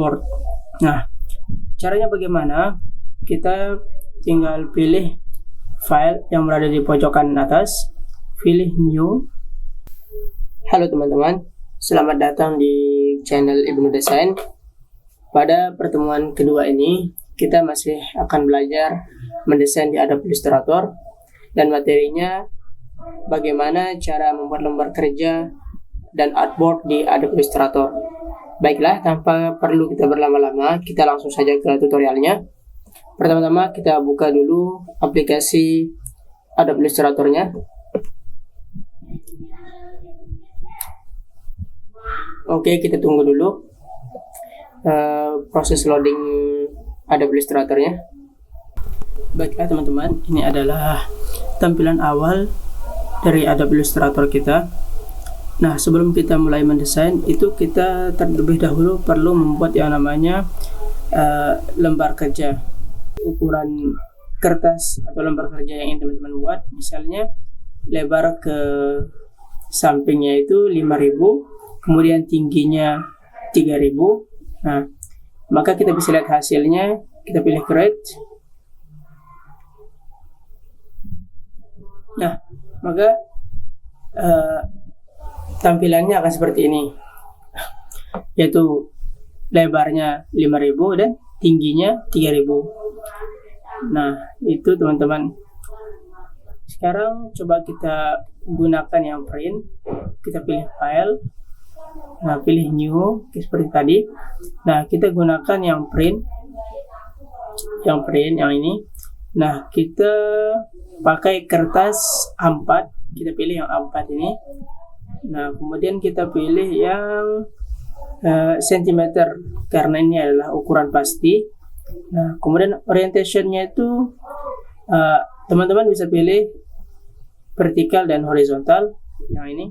artboard. Nah, caranya bagaimana? Kita tinggal pilih file yang berada di pojokan atas, pilih new. Halo teman-teman, selamat datang di channel Ibnu Desain. Pada pertemuan kedua ini, kita masih akan belajar mendesain di Adobe Illustrator, dan materinya bagaimana cara membuat lembar kerja dan artboard di Adobe Illustrator. Baiklah, tanpa perlu kita berlama-lama, kita langsung saja ke tutorialnya. Pertama-tama kita buka dulu aplikasi Adobe Illustrator-nya. Oke, kita tunggu dulu proses loading Adobe Illustrator-nya. Baiklah teman-teman, ini adalah tampilan awal dari Adobe Illustrator kita. Nah, sebelum kita mulai mendesain itu, kita terlebih dahulu perlu membuat yang namanya lembar kerja. Ukuran kertas atau lembar kerja yang ingin teman-teman buat, misalnya lebar ke sampingnya itu 5000, kemudian tingginya 3000. Nah, maka kita bisa lihat hasilnya. Kita pilih create. Nah, maka tampilannya akan seperti ini, yaitu lebarnya 5000 dan tingginya 3000. Nah, itu teman-teman. Sekarang coba kita gunakan yang print. Kita pilih file, nah pilih new seperti tadi. Nah, kita gunakan yang print yang ini. Nah, kita pakai kertas A4. Kita pilih yang A4 ini. Nah, kemudian kita pilih yang sentimeter, karena ini adalah ukuran pasti. Nah, kemudian orientationnya itu teman-teman bisa pilih vertikal dan horizontal. Yang ini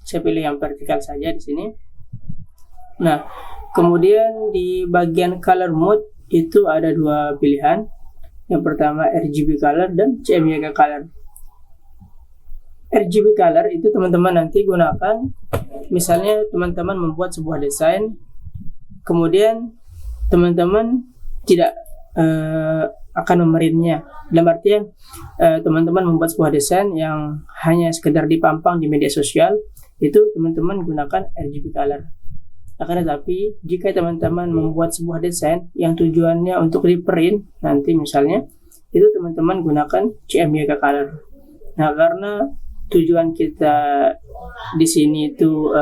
saya pilih yang vertikal saja di sini. Nah, kemudian di bagian color mode itu ada dua pilihan. Yang pertama RGB color dan CMYK color. RGB color itu teman-teman nanti gunakan, misalnya teman-teman membuat sebuah desain, kemudian teman-teman tidak akan memerintnya. Dalam artian teman-teman membuat sebuah desain yang hanya sekedar dipampang di media sosial, itu teman-teman gunakan RGB color. Akan tetapi jika teman-teman membuat sebuah desain yang tujuannya untuk di-print nanti misalnya, itu teman-teman gunakan CMYK color. Nah, karena tujuan kita di sini itu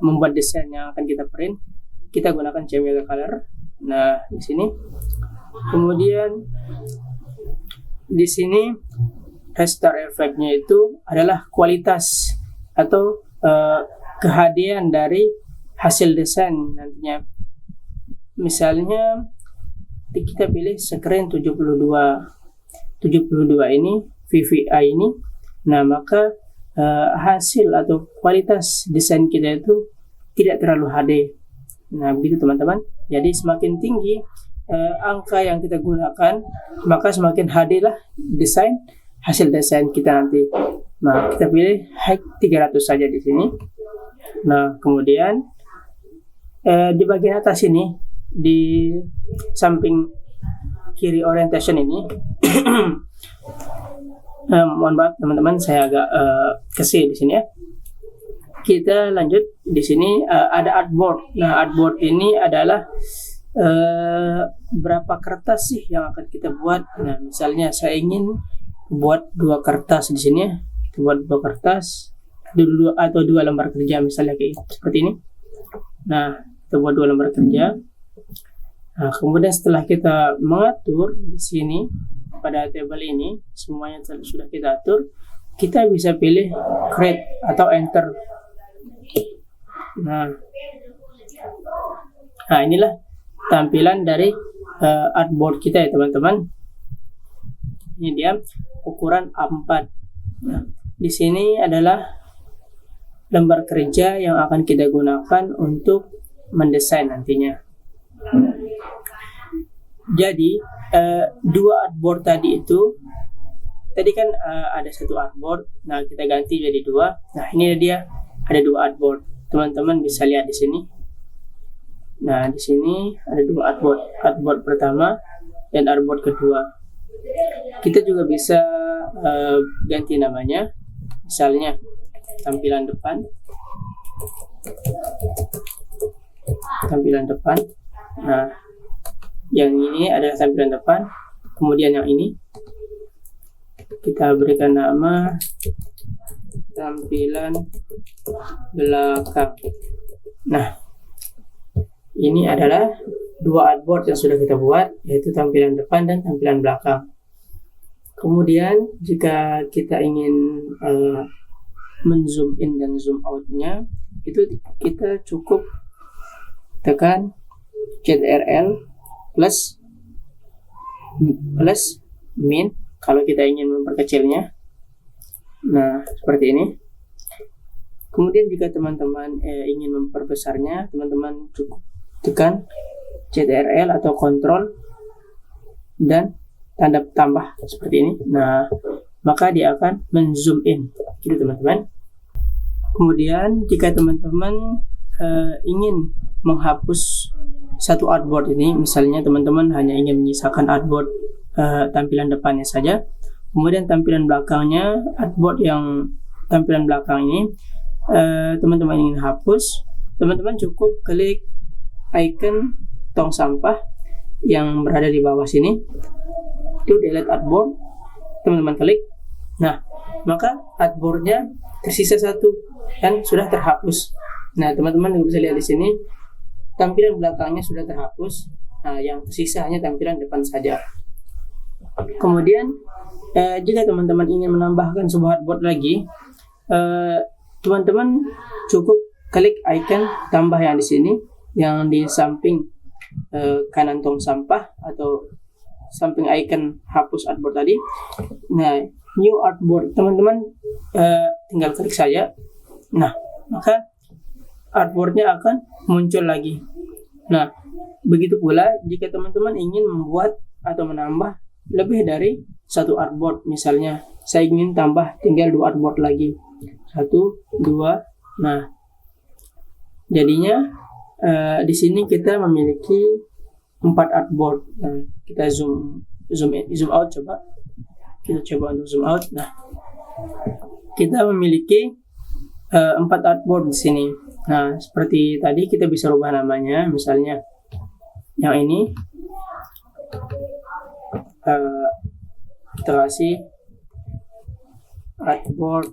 membuat desain yang akan kita print, kita gunakan CMYK color. Nah, di sini. Kemudian di sini raster efeknya itu adalah kualitas atau kehadiran dari hasil desain nantinya. Misalnya kita pilih screen 72 ini, VVI ini. Nah, maka hasil atau kualitas desain kita itu tidak terlalu HD. Nah, begitu teman-teman. Jadi semakin tinggi angka yang kita gunakan, maka semakin HD lah hasil desain kita nanti. Nah, kita pilih height 300 saja di sini. Nah, kemudian di bagian atas ini, di samping kiri orientation ini mohon maaf teman-teman, saya agak kesel di sini ya. Kita lanjut. Di sini ada artboard. Nah, artboard ini adalah berapa kertas sih yang akan kita buat. Nah, misalnya saya ingin buat 2 kertas di sini ya. Kita buat 2 kertas atau 2 lembar kerja, misalnya kayak seperti ini. Nah, kita buat 2 lembar kerja. Nah, kemudian setelah kita mengatur di sini pada table ini, semuanya sudah kita atur, kita bisa pilih create atau enter. Nah, inilah tampilan dari artboard kita ya teman-teman. Ini dia ukuran A4. Nah, di sini adalah lembar kerja yang akan kita gunakan untuk mendesain nantinya. Jadi 2 artboard tadi itu, tadi kan ada 1 artboard. Nah, kita ganti jadi 2. Nah, ini dia ada 2 artboard. Teman-teman bisa lihat di sini. Nah, di sini ada dua artboard, artboard pertama dan artboard kedua. Kita juga bisa ganti namanya, misalnya tampilan depan. Nah, yang ini adalah tampilan depan. Kemudian yang ini kita berikan nama tampilan belakang. Nah, ini adalah dua artboard yang sudah kita buat, yaitu tampilan depan dan tampilan belakang. Kemudian jika kita ingin men-zoom in dan zoom out-nya, itu kita cukup tekan Ctrl plus min kalau kita ingin memperkecilnya. Nah, seperti ini. Kemudian jika teman-teman ingin memperbesarnya, teman-teman cukup tekan Ctrl atau Ctrl dan tanda tambah seperti ini. Nah, maka dia akan men-zoom in, gitu teman-teman. Kemudian jika teman-teman ingin menghapus satu artboard ini, misalnya teman-teman hanya ingin menyisakan artboard tampilan depannya saja, kemudian tampilan belakangnya, artboard yang tampilan belakang ini teman-teman ingin hapus, teman-teman cukup klik icon tong sampah yang berada di bawah sini, itu delete artboard, teman-teman klik. Nah, maka artboardnya tersisa satu dan sudah terhapus. Nah, teman-teman bisa lihat di sini tampilan belakangnya sudah terhapus. Nah, yang tersisa hanya tampilan depan saja. Kemudian jika teman-teman ingin menambahkan sebuah artboard lagi, teman-teman cukup klik icon tambah yang di sini, yang di samping kanan tong sampah atau samping icon hapus artboard tadi. Nah, new artboard, teman-teman tinggal klik saja. Nah, maka artboardnya akan muncul lagi. Nah, begitu pula jika teman-teman ingin membuat atau menambah lebih dari satu artboard, misalnya saya ingin tambah tinggal 2 artboard lagi, 1, 2. Nah, jadinya di sini kita memiliki 4 artboard. Nah, kita zoom in, zoom out, coba kita coba untuk zoom out. Nah, kita memiliki 4 artboard di sini. Nah, seperti tadi kita bisa rubah namanya, misalnya yang ini kita kasih artboard,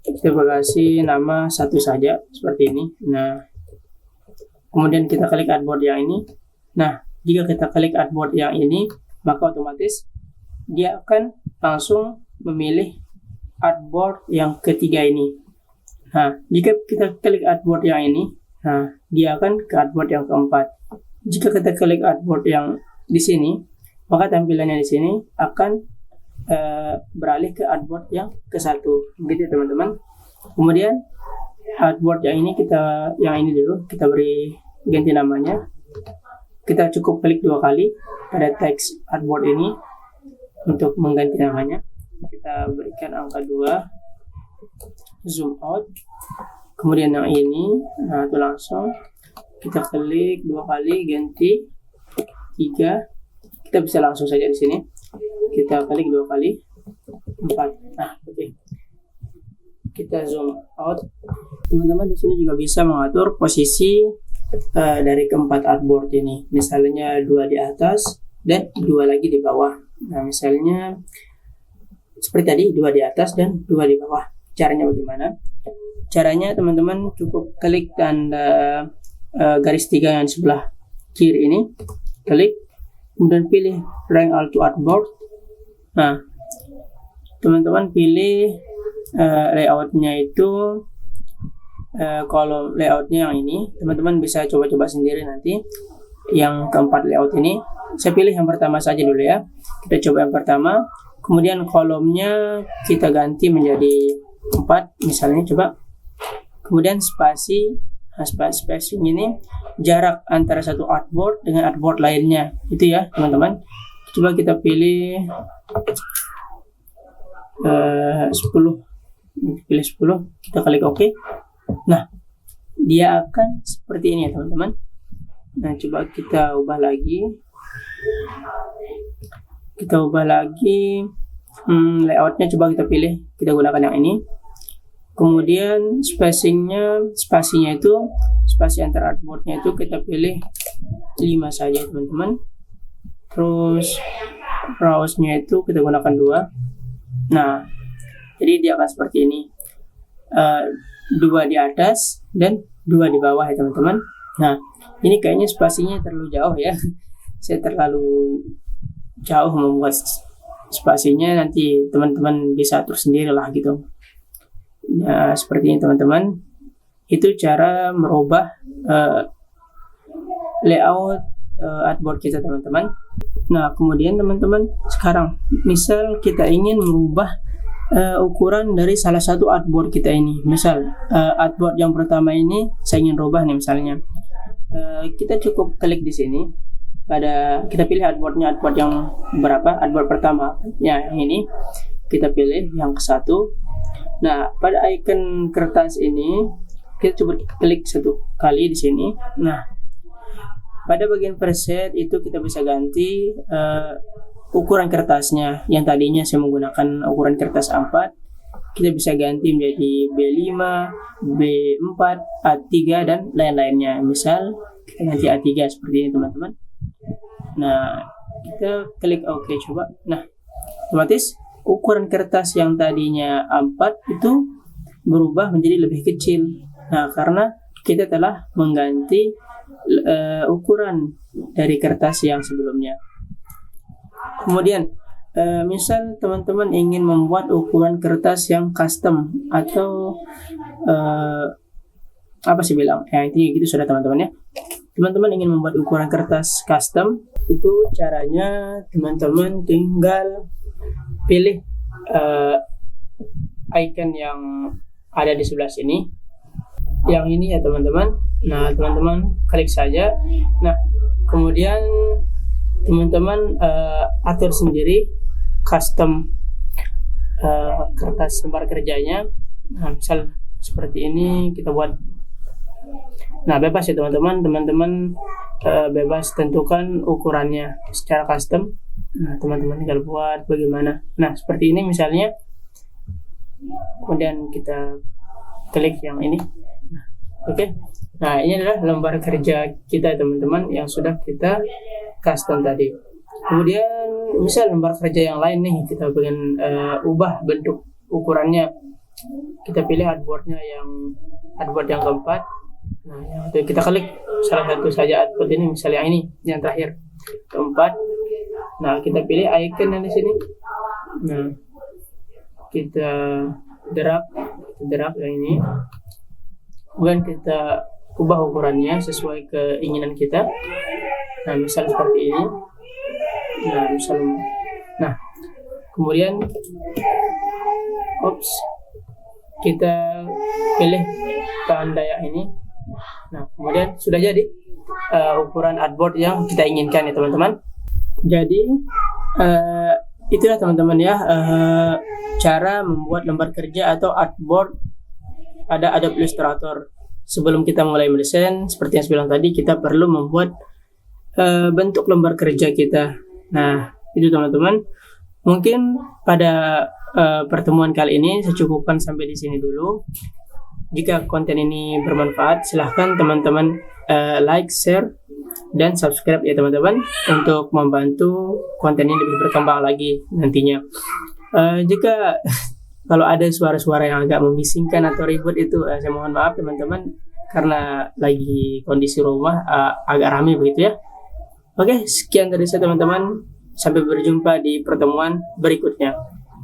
kita kasih nama satu saja seperti ini. Nah, kemudian kita klik artboard yang ini. Nah, jika kita klik artboard yang ini, maka otomatis dia akan langsung memilih artboard yang ketiga ini. Nah, jika kita klik artboard yang ini, nah, dia akan ke artboard yang keempat. Jika kita klik artboard yang di sini, maka tampilannya di sini akan beralih ke artboard yang ke-1. Begitu teman-teman. Kemudian artboard yang ini dulu kita beri ganti namanya. Kita cukup klik 2 kali pada teks artboard ini untuk mengganti namanya. Kita berikan angka 2, zoom out. Kemudian yang ini, nah itu langsung kita klik 2 kali, ganti 3. Kita bisa langsung saja di sini. Kita klik 2 kali, 4. Nah, oke. Kita zoom out. Teman-teman di sini juga bisa mengatur posisi dari keempat artboard ini. Misalnya 2 di atas dan 2 lagi di bawah. Nah, misalnya seperti tadi, 2 di atas dan 2 di bawah. Caranya bagaimana? Caranya teman-teman cukup klik tanda garis 3 yang di sebelah kiri ini, klik, kemudian pilih rank all to artboard. Nah, teman-teman pilih layoutnya itu kolom layoutnya yang ini. Teman-teman bisa coba-coba sendiri nanti yang keempat layout ini. Saya pilih yang pertama saja dulu ya. Kita coba yang pertama, kemudian kolomnya kita ganti menjadi 4 misalnya, coba. Kemudian spasi ini jarak antara satu artboard dengan artboard lainnya, itu ya teman-teman. Coba kita pilih 10, kita klik OK. Nah, dia akan seperti ini ya teman-teman. Nah, coba kita ubah lagi. Layoutnya coba kita pilih, kita gunakan yang ini. Kemudian spasinya itu spasi antar artboardnya itu kita pilih 5 saja teman-teman. Terus browse-nya itu kita gunakan 2. Nah, jadi dia akan seperti ini, 2 di atas dan 2 di bawah ya teman-teman. Nah, ini kayaknya spasinya terlalu jauh ya. Saya terlalu jauh membuat spasinya, nanti teman-teman bisa atur sendiri lah gitu. Nah, seperti ini teman-teman. Itu cara merubah layout artboard kita teman-teman. Nah, kemudian teman-teman, sekarang misal kita ingin merubah ukuran dari salah satu artboard kita ini. Misal artboard yang pertama ini saya ingin rubah nih misalnya. Kita cukup klik di sini. Kita pilih artboard yang berapa? Artboard pertama ya, yang ini kita pilih yang ke-1. Nah, pada icon kertas ini kita coba klik 1 kali di sini. Nah, pada bagian preset itu kita bisa ganti ukuran kertasnya. Yang tadinya saya menggunakan ukuran kertas A4, kita bisa ganti menjadi B5, B4, A3 dan lain-lainnya. Misal kita ganti A3 seperti ini teman-teman. Nah, kita klik OK coba. Nah, otomatis ukuran kertas yang tadinya A4 itu berubah menjadi lebih kecil. Nah, karena kita telah mengganti ukuran dari kertas yang sebelumnya. Kemudian misal teman-teman ingin membuat ukuran kertas yang custom atau intinya gitu sudah teman-teman ya. Teman-teman ingin membuat ukuran kertas custom, itu caranya teman-teman tinggal pilih icon yang ada di sebelah sini, yang ini ya teman-teman. Nah, teman-teman klik saja. Nah, kemudian teman-teman atur sendiri custom kertas lembar kerjanya. Nah, misal seperti ini kita buat. Nah, bebas ya teman-teman. Teman-teman bebas tentukan ukurannya secara custom. Nah, teman-teman tinggal buat bagaimana. Nah, seperti ini misalnya. Kemudian kita klik yang ini. Oke. Nah, ini adalah lembar kerja kita teman-teman yang sudah kita custom tadi. Kemudian misal lembar kerja yang lain nih, kita pengen ubah bentuk ukurannya. Kita pilih artboard yang keempat. Nah, kita klik salah satu saja artboard ini, misalnya yang ini, yang terakhir, keempat. Nah, kita pilih icon yang di sini. Nah, kita drag yang ini. Kemudian kita ubah ukurannya sesuai keinginan kita. Nah, misal seperti ini. Nah, kemudian kita pilih tanda yang ini. Nah, kemudian sudah jadi ukuran artboard yang kita inginkan ya teman-teman. Jadi itulah teman-teman ya cara membuat lembar kerja atau artboard pada Adobe Illustrator. Sebelum kita mulai mendesain, seperti yang saya bilang tadi, kita perlu membuat bentuk lembar kerja kita. Nah, itu teman-teman. Mungkin pada pertemuan kali ini saya cukupkan sampai di sini dulu. Jika konten ini bermanfaat, silahkan teman-teman like, share, dan subscribe ya teman-teman, untuk membantu konten ini lebih berkembang lagi nantinya. Jika kalau ada suara-suara yang agak membisingkan atau ribut itu saya mohon maaf teman-teman, karena lagi kondisi rumah agak ramai begitu ya. Oke, sekian dari saya teman-teman. Sampai berjumpa di pertemuan berikutnya.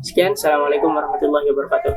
Sekian, assalamualaikum warahmatullahi wabarakatuh.